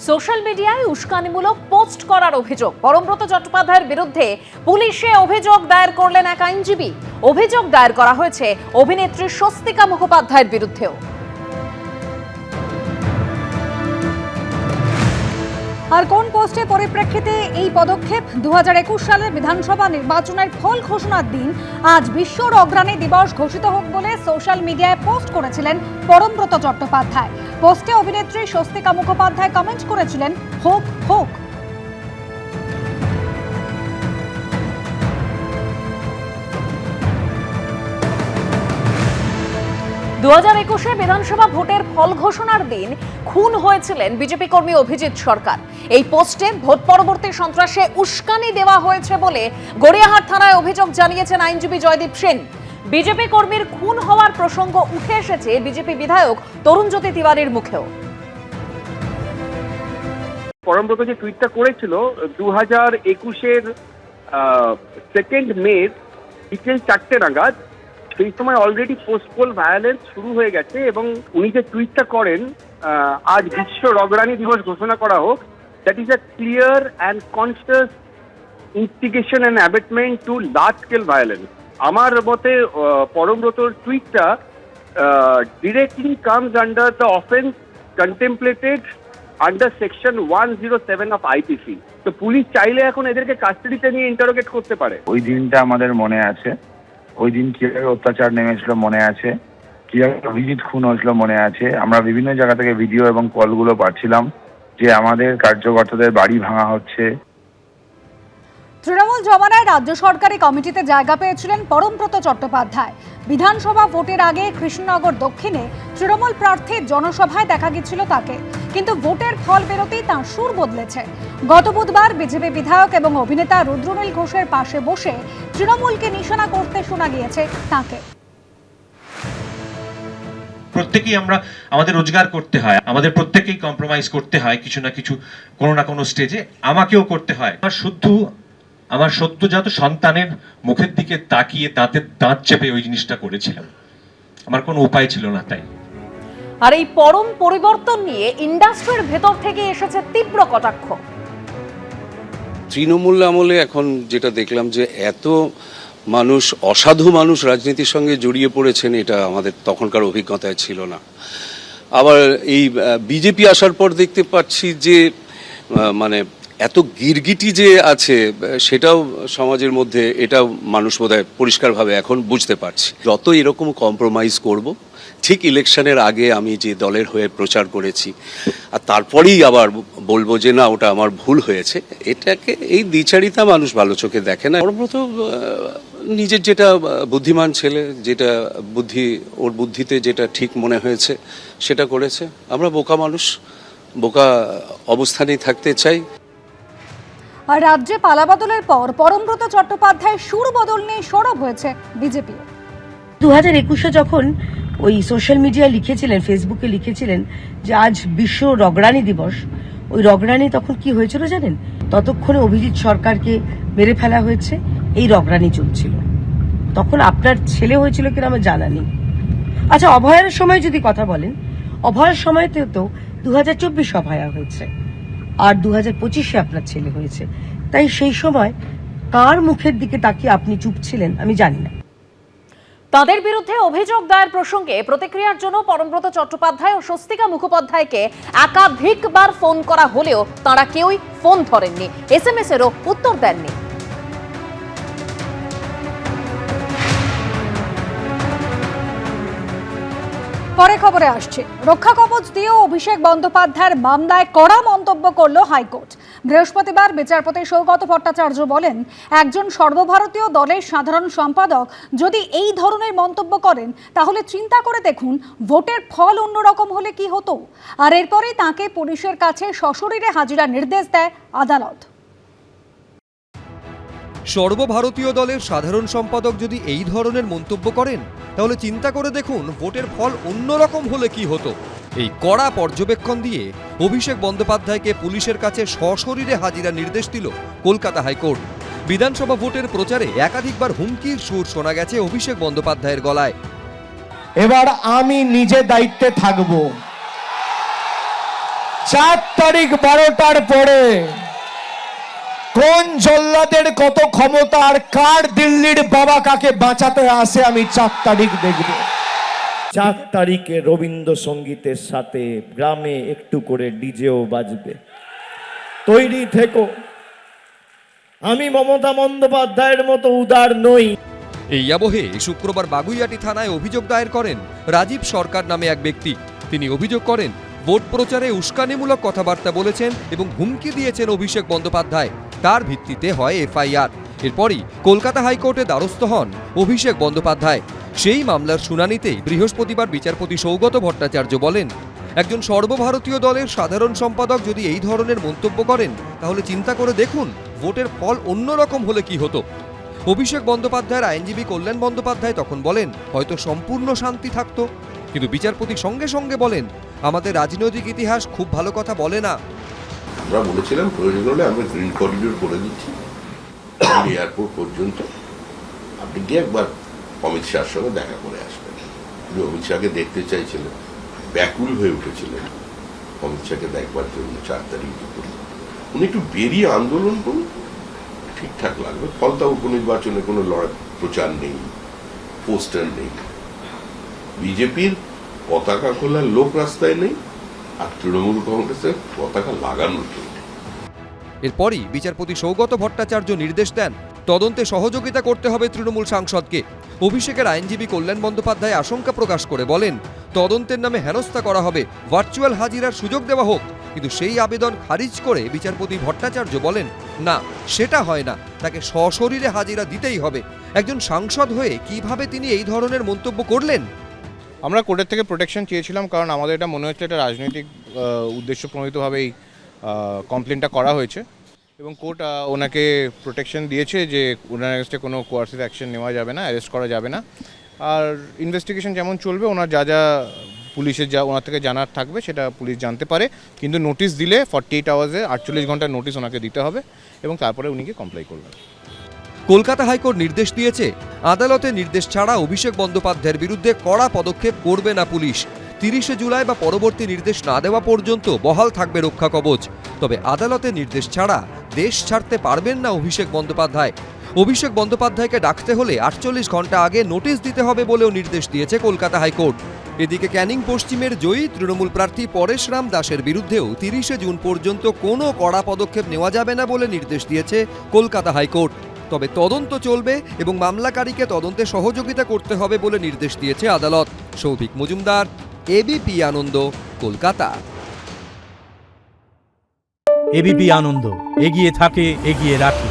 Social মিডিয়ায় উস্কানিমূলক post করার অভিযোগ, পরমব্রত চট্টোপাধ্যায়ের বিরুদ্ধে পুলিশে অভিযোগ দায়ের করলেন এক আইনজীবী। অভিযোগ দায়ের করা হয়েছে অভিনেত্রী স্বস্তিকা মুখোপাধ্যায়ের বিরুদ্ধেও। আর কোন পোস্টের পরিপ্রেক্ষিতে এই পদক্ষেপ? 2021 সালের বিধানসভা নির্বাচনের ফল ঘোষণার দিন আজ বিশ্ব অগ্রণী দিবস ঘোষিত হোক বলে সোশ্যাল মিডিয়ায় পোস্ট করেছিলেন পরমব্রত চট্টোপাধ্যায়। পোস্টে অভিনেত্রী স্বস্তিকা মুখোপাধ্যায় কমেন্ট করেছিলেন, হোক হোক। দু 2021 বিধানসভা ভোটের ফল ঘোষণার দিন খুন হয়েছিলেন বিজেপি কর্মী অভিজিৎ সরকার। এই পোস্টে ভোট পরবর্তী সন্ত্রাসে উস্কানি দেওয়া হয়েছে বলে গড়িয়াহাট থানায় অভিযোগ জানিয়েছেন আইনজীবী জয়দীপ সেন। বিজেপি কর্মীর খুন হওয়ার প্রসঙ্গ উঠে এসেছে বিজেপি বিধায়ক তরুণজ্যোতি তিওয়ারির মুখেও। পরমব্রত যে টুইটটা করেছিল 2021-এর 2 মে বিকেল 4টে নাগাদ, সেই সময় অলরেডি পোস্টপোল ভায়োলেন্স শুরু হয়ে গেছে এবং উনি যে টুইটটা করেন আজ বিশ্ব রগরানি দিবস ঘোষণা করা হোক, that is a clear and conscious instigation and abetment to large scale violence. আমার মতে পরমব্রতর টুইটটা directly comes under the offence contemplated under section 107 of IPC. তো পুলিশ চাইলে এখন এদেরকে কাস্টাডিতে নিয়ে ইন্টারোগেট করতে পারে। ওই দিনটা আমাদের মনে আছে, ওই দিন কিভাবে অত্যাচার নেমেছিল মনে আছে, কিভাবে অভিজিৎ খুন হয়েছিল মনে আছে। আমরা বিভিন্ন জায়গা থেকে ভিডিও এবং কলগুলো পাচ্ছিলাম যে আমাদের কার্যকর্তাদের বাড়ি ভাঙা হচ্ছে। তৃণমূল জমানায় রাজ্য সরকারি কমিটিতে জায়গা পেয়েছিলেন পরমব্রত চট্টোপাধ্যায়। বিধানসভা ভোটের আগে কৃষ্ণনগর দক্ষিণে তৃণমূল প্রার্থীর জনসভায় দেখা গিয়েছিল তাকে, কিন্তু ভোটের ফল বেরোতেই তাঁর সুর বদলেছে। গত বুধবার বিজেপি বিধায়ক এবং অভিনেতা রুদ্রনীল ঘোষের পাশে বসে তৃণমূলকে নিশানা করতে শোনা গিয়েছে তাঁকে। প্রত্যেকেই আমরা আমাদের রোজগার করতে হয়, আমাদের প্রত্যেকেই কম্প্রোমাইজ করতে হয় কিছু না কিছু, কোনো না কোনো স্টেজে আমাকেও করতে হয়। আমার সদ্যজাত সন্তানের মুখের দিকে তাকিয়ে দাঁতে দাঁত চেপে ওই জিনিসটা করেছিলাম, আমার কোনো উপায় ছিল না। তাই আর এই পরম পরিবর্তন নিয়ে ইন্ডাস্ট্রির ভেতর থেকে এসেছে তীব্র কটাক্ষ। তৃণমূল আমলে এখন যেটা দেখলাম যে এত মানুষ, অসাধু মানুষ রাজনীতির সঙ্গে জড়িয়ে পড়েছেন, এটা আমাদের তখনকার অভিজ্ঞতায় ছিল না। আবার এই বিজেপি আসার পর দেখতে পাচ্ছি যে মানে এত গিরগিটি যে আছে সেটাও সমাজের মধ্যে, এটাও মানুষ বোধহয় পরিষ্কারভাবে এখন বুঝতে পারছি। যত এরকম কম্প্রোমাইজ করব, ঠিক ইলেকশনের আগে আমি যে দলের হয়ে প্রচার করেছি আর তারপরেই আবার বলবো যে না ওটা আমার ভুল হয়েছে, এটাকে এই দ্বিচারিতা মানুষ ভালো চোখে দেখে না। পরমব্রত নিজের যেটা বুদ্ধিমান ছেলে, যেটা ওর বুদ্ধিতে যেটা ঠিক মনে হয়েছে সেটা করেছে। আমরা বোকা মানুষ, বোকা অবস্থানেই থাকতে চাই। আর রাজ্যে পালাবদলের পর পরমব্রত চট্টোপাধ্যায়ের সুর বদল নিয়ে সরব হয়েছে বিজেপি। 2021-এ যখন ওই সোশ্যাল মিডিয়া লিখেছিলেন, ফেসবুকে লিখেছিলেন যে আজ বিশ্ব রগরানি দিবস, ওই রগরানি তখন কি হয়েছিল জানেন? ততক্ষণে অভিজিৎ সরকারকে মেরে ফেলা হয়েছে, এই রগরানি চলছিল। তখন আপনার ছেলে হয়েছিল কিনা আমার জানা নেই। আচ্ছা, অভয়ার সময় যদি কথা বলেন, অভয়ার সময়তে তো 2024 অভয়া হয়েছে আর 2025-এ আপনার ছেলে হয়েছে। তাই সেই সময় কার মুখের দিকে তাকিয়ে আপনি চুপ ছিলেন আমি জানি না। তাদের বিরুদ্ধে অভিযোগ দায়ের প্রসঙ্গে প্রতিক্রিয়ার জন্য পরমব্রত চট্টোপাধ্যায় ও স্বস্তিকা মুখোপাধ্যায়কে একাধিকবার ফোন করা হলেও তাঁরা কেউই ফোন ধরেননি, SMS এরও উত্তর দেননি। পরে খবরে আসছে, রক্ষা কবচ দিয়েও অভিষেক বন্দ্যোপাধ্যায়ের মামলায় কড়া মন্তব্য করল হাইকোর্ট। বৃহস্পতিবার বিচারপতি সৌগত ভট্টাচার্য বলেন, একজন সর্বভারতীয় দলের সাধারণ সম্পাদক যদি এই ধরনের মন্তব্য করেন তাহলে চিন্তা করে দেখুন ভোটের ফল অন্যরকম হলে কি হতো। আর এরপরেই তাঁকে পুলিশের কাছে সশরীরে হাজিরার নির্দেশ দেয় আদালত। সর্বভারতীয় দলের সাধারণ সম্পাদক যদি এই ধরনের মন্তব্য করেন তাহলে চিন্তা করে দেখুন ভোটের ফল অন্যরকম হলে কি হতো। এই কড়া পর্যবেক্ষণ দিয়ে অভিষেক বন্দ্যোপাধ্যায়কে পুলিশের কাছে সশরীরে হাজিরার নির্দেশ দিল কলকাতা হাইকোর্ট। বিধানসভা ভোটের প্রচারে একাধিকবার হুমকির সুর শোনা গেছে অভিষেক বন্দ্যোপাধ্যায়ের গলায়। এবার আমি নিজে দায়িত্বে থাকব, 4 তারিখ 12টার পরে কোন জল্লাদের কত ক্ষমতা আর কার দিল্লির বাবা কাকে বাঁচাতে আসে আমি 4 তারিখ দেখব। 4 তারিখে রবীন্দ্রসঙ্গীতের সাথে গ্রামে একটু করে ডিজেও বাজবে, তৈরি থেকো। আমি মমতা বন্দ্যোপাধ্যায়ের মতো উদার নই। এই আবহে শুক্রবার বাগুইআটি থানায় অভিযোগ দায়ের করেন রাজীব সরকার নামে এক ব্যক্তি। তিনি অভিযোগ করেন ভোট প্রচারে উস্কানিমূলক কথাবার্তা বলেছেন এবং হুমকি দিয়েছেন অভিষেক বন্দ্যোপাধ্যায়। তার ভিত্তিতে হয় এফআইআর। এরপরই কলকাতা হাইকোর্টে দ্বারস্থ হন অভিষেক বন্দ্যোপাধ্যায়। সেই মামলার শুনানিতে বৃহস্পতিবার বিচারপতি সৌগত ভট্টাচার্য বলেন, একজন সর্বভারতীয় দলের সাধারণ সম্পাদক যদি এই ধরনের মন্তব্য করেন তাহলে চিন্তা করে দেখুন ভোটের ফল অন্যরকম হলে কি হতো। অভিষেক বন্দ্যোপাধ্যায়ের আইনজীবী কল্যাণ বন্দ্যোপাধ্যায় তখন বলেন হয়তো সম্পূর্ণ শান্তি থাকতো, কিন্তু বিচারপতি সঙ্গে সঙ্গে বলেন আমাদের রাজনৈতিক ইতিহাস খুব ভালো কথা বলে না। আমরা বলেছিলাম প্রয়োজন হলে আমরা গ্রিন করিডোর করে দিচ্ছি এয়ারপোর্ট পর্যন্ত, আপনি গিয়ে একবার অমিত শাহর সঙ্গে দেখা করে আসবেন। উনি অমিত শাহকে দেখতে চাইছিলেন, ব্যাকুল হয়ে উঠেছিলেন অমিত শাহকে দেখবার জন্য 4 তারিখ দুপুরে। উনি একটু বেরিয়ে আন্দোলন করুন, ঠিকঠাক লাগবে। ফলতা উপনির্বাচনে কোনো লড়াই প্রচার নেই, পোস্টার নেই, বিজেপির পতাকা খোলার লোক রাস্তায় নেই, আর তৃণমূল কংগ্রেসের পতাকা লাগানোর জন্য। এরপরই বিচারপতি সৌগত ভট্টাচার্য নির্দেশ দেন তদন্তে সহযোগিতা করতে হবে তৃণমূল সাংসদকে। অভিষেকের আইনজীবী কল্যাণ বন্দ্যোপাধ্যায় আশঙ্কা প্রকাশ করে বলেন তদন্তের নামে হেনস্থা করা হবে, ভার্চুয়াল হাজিরার সুযোগ দেওয়া হোক। কিন্তু সেই আবেদন খারিজ করে বিচারপতি ভট্টাচার্য বলেন না, সেটা হয় না, তাকে সশরীরে হাজিরা দিতেই হবে। একজন সাংসদ হয়ে কিভাবে তিনি এই ধরনের মন্তব্য করলেন? আমরা কোর্টের থেকে প্রোটেকশন চেয়েছিলাম, কারণ আমাদের এটা মনে হচ্ছে এটা রাজনৈতিক উদ্দেশ্য প্রণোদিতভাবেই কমপ্লেনটা করা হয়েছে এবং কোর্ট ওনাকে প্রোটেকশন দিয়েছে যে ওনার এগেন্সটে কোনো কোয়ার্সিভ অ্যাকশন নেওয়া যাবে না, অ্যারেস্ট করা যাবে না। আর ইনভেস্টিগেশন যেমন চলবে, ওনার যা যা পুলিশের যা ওনার থেকে জানার থাকবে সেটা পুলিশ জানতে পারে, কিন্তু নোটিশ দিলে 48 আওয়ার্সে 48 ঘন্টার নোটিশ ওনাকে দিতে হবে এবং তারপরে উনিকে কমপ্লাই করবেন। কলকাতা হাইকোর্ট নির্দেশ দিয়েছে আদালতের নির্দেশ ছাড়া অভিষেক বন্দ্যোপাধ্যায়ের বিরুদ্ধে কড়া পদক্ষেপ করবে না পুলিশ। 30শে জুলাই বা পরবর্তী নির্দেশ না দেওয়া পর্যন্ত বহাল থাকবে রক্ষা কবচ। তবে আদালতের নির্দেশ ছাড়া দেশ ছাড়তে পারবেন না অভিষেক বন্দ্যোপাধ্যায়। অভিষেক বন্দ্যোপাধ্যায়কে ডাকতে হলে 48 ঘন্টা আগে নোটিশ দিতে হবে বলেও নির্দেশ দিয়েছে কলকাতা হাইকোর্ট। এদিকে ক্যানিং পশ্চিমের জয়ী তৃণমূল প্রার্থী পরেশ রাম দাসের বিরুদ্ধেও 30শে জুন পর্যন্ত কোনো কড়া পদক্ষেপ নেওয়া যাবে না বলে নির্দেশ দিয়েছে কলকাতা হাইকোর্ট। তবে তদন্ত চলবে এবং মামলাকারীকে তদন্তে সহযোগিতা করতে হবে বলে নির্দেশ দিয়েছে আদালত। সৌভিক মজুমদার, এবিপি আনন্দ, কলকাতা। এবিপি আনন্দ, এগিয়ে থাকে, এগিয়ে রাখে।